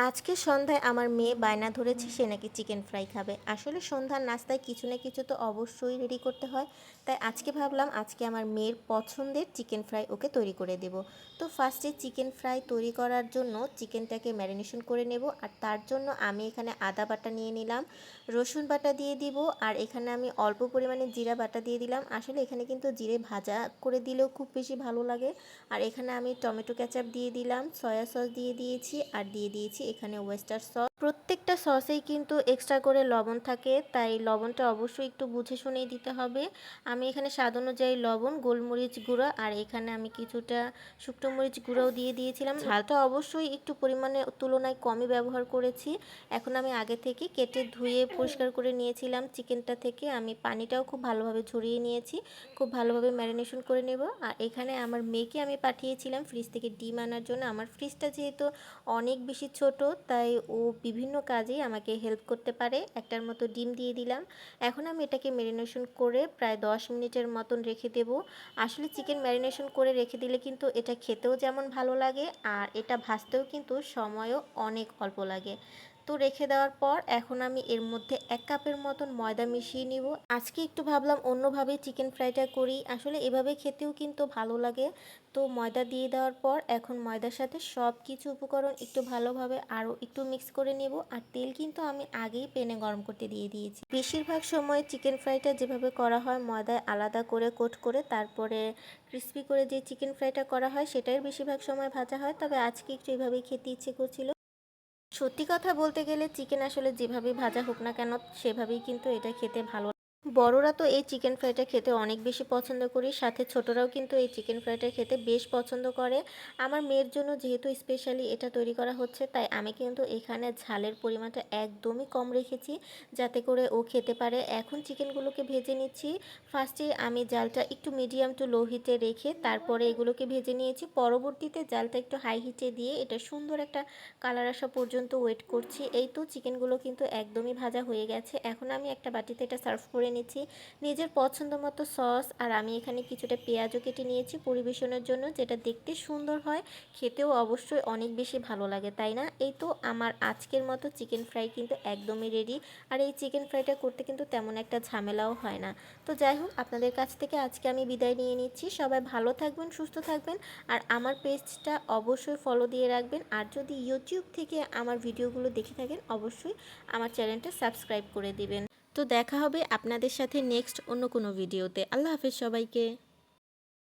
আজকে সন্ধ্যায় আমার মেয়ে বায়না ধরেছে সে নাকি চিকেন ফ্রাই খাবে। আসলে সন্ধ্যার নাস্তায় কিছু না কিছু তো অবশ্যই রেডি করতে হয়। তাই আজকে ভাবলাম আজকে আমার মেয়ের পছন্দের চিকেন ফ্রাই ওকে তৈরি করে দেব। তো ফার্স্টে চিকেন ফ্রাই তৈরি করার জন্য চিকেনটাকে ম্যারিনেশন করে নেব। আর তার জন্য আমি এখানে আদা বাটা নিয়ে নিলাম, রসুন বাটা দিয়ে দিব, আর এখানে আমি অল্প পরিমাণে জিরা বাটা দিয়ে দিলাম। আসলে এখানে কিন্তু জিরে ভাজা করে দিলেও খুব বেশি ভালো লাগে। আর এখানে আমি টমেটো কেচাপ দিয়ে দিলাম, সয়া সস দিয়ে দিয়েছি, আর দিয়ে দিয়েছি এখানে ওয়েস্টার সস। প্রত্যেকটা সসেই কিন্তু এক্সট্রা করে লবণ থাকে, তাই লবণটা অবশ্যই একটু বুঝে শুনেই দিতে হবে। আমি এখানে স্বাদ অনুযায়ী লবণ, গোলমরিচ গুঁড়া, আর এখানে আমি কিছুটা শুকনো মরিচ গুঁড়াও দিয়ে দিয়েছিলাম। ঝালটা অবশ্যই একটু পরিমাণে তুলনায় কমই ব্যবহার করেছি। এখন আমি আগে থেকে কেটে ধুয়ে পরিষ্কার করে নিয়েছিলাম চিকেনটা থেকে। আমি পানিটাও খুব ভালোভাবে ঝরিয়ে নিয়েছি, খুব ভালোভাবে ম্যারিনেশন করে নেব। আর এখানে আমার মেয়েকে আমি পাঠিয়েছিলাম ফ্রিজ থেকে ডিম আনার জন্য। আমার ফ্রিজটা যেহেতু অনেক বেশি ছোট, তাই ও বিভিন্ন কাজেই আমাকে হেল্প করতে পারে। একটার মতো ডিম দিয়ে দিলাম। এখন আমি এটাকে ম্যারিনেশন করে প্রায় 10 মিনিটের মতন রেখে দেব। আসলে চিকেন ম্যারিনেশন করে রেখে দিলে কিন্তু এটা খেতেও যেমন ভালো লাগে, আর এটা ভাজতেও কিন্তু সময়ও অনেক অল্প লাগে। তো রেখে দেওয়ার পর এখন আমি এর মধ্যে 1 কাপের মতন ময়দা মিশিয়ে নিব। আজকে একটু ভাবলাম অন্যভাবে চিকেন ফ্রাইটা করি, আসলে এভাবে খেতেও কিন্তু ভালো লাগে। তো ময়দা দিয়ে দেওয়ার পর এখন ময়দার সাথে সব কিছু উপকরণ একটু ভালোভাবে আরও একটু মিক্স করে নেব। আর তেল কিন্তু আমি আগেই প্যানে গরম করতে দিয়ে দিয়েছি। বেশিরভাগ সময় চিকেন ফ্রাইটা যেভাবে করা হয় ময়দায় আলাদা করে কোট করে তারপরে ক্রিস্পি করে যে চিকেন ফ্রাইটা করা হয় সেটাই বেশিরভাগ সময় ভাজা হয়, তবে আজকে একটু এভাবেই খেতে ইচ্ছে করছিল। সত্যি কথা বলতে গেলে চিকেন আসলে যেভাবেই ভাজা হোক না কেন সেভাবেই কিন্তু এটা খেতে ভালো। বড়রা তো এই চিকেন ফ্রাইটা খেতে অনেক বেশি পছন্দ করি, সাথে ছোটরাও কিন্তু এই চিকেন ফ্রাইটা খেতে বেশ পছন্দ করে। আমার মেয়ের জন্য যেহেতু স্পেশালি এটা তৈরি করা হচ্ছে, তাই আমি কিন্তু এখানে ঝালের পরিমাণটা একদমই কম রেখেছি যাতে করে ও খেতে পারে। এখন চিকেনগুলোকে ভেজে নিচ্ছি। ফার্স্টে আমি জালটা একটু মিডিয়াম টু লো হিটে রেখে তারপরে এগুলোকে ভেজে নিয়েছি। পরবর্তীতে জালটা একটু হাই হিটে দিয়ে এটা সুন্দর একটা কালার আসা পর্যন্ত ওয়েট করছি। এই তো চিকেনগুলো কিন্তু একদমই ভাজা হয়ে গেছে। এখন আমি একটা বাটিতে এটা সার্ভ করে নিচ্ছি নিজের পছন্দ মতো সস। আর আমি এখানে কিছুটা পেঁয়াজও কেটে নিয়েছি পরিবেশনের জন্য, যেটা দেখতে সুন্দর হয়, খেতেও অবশ্যই অনেক বেশি ভালো লাগে, তাই না? এই তো আমার আজকের মতো চিকেন ফ্রাই কিন্তু একদমই রেডি। আর এই চিকেন ফ্রাইটা করতে কিন্তু তেমন একটা ঝামেলাও হয় না। তো যাই হোক, আপনাদের কাছ থেকে আজকে আমি বিদায় নিয়ে নিচ্ছি। সবাই ভালো থাকবেন, সুস্থ থাকবেন, আর আমার পেজটা অবশ্যই ফলো দিয়ে রাখবেন। আর যদি ইউটিউব থেকে আমার ভিডিওগুলো দেখে থাকেন অবশ্যই আমার চ্যানেলটা সাবস্ক্রাইব করে দিবেন। তো দেখা হবে আপনাদের সাথে নেক্সট অন্য কোনো ভিডিওতে। আল্লাহ হাফেজ সবাইকে।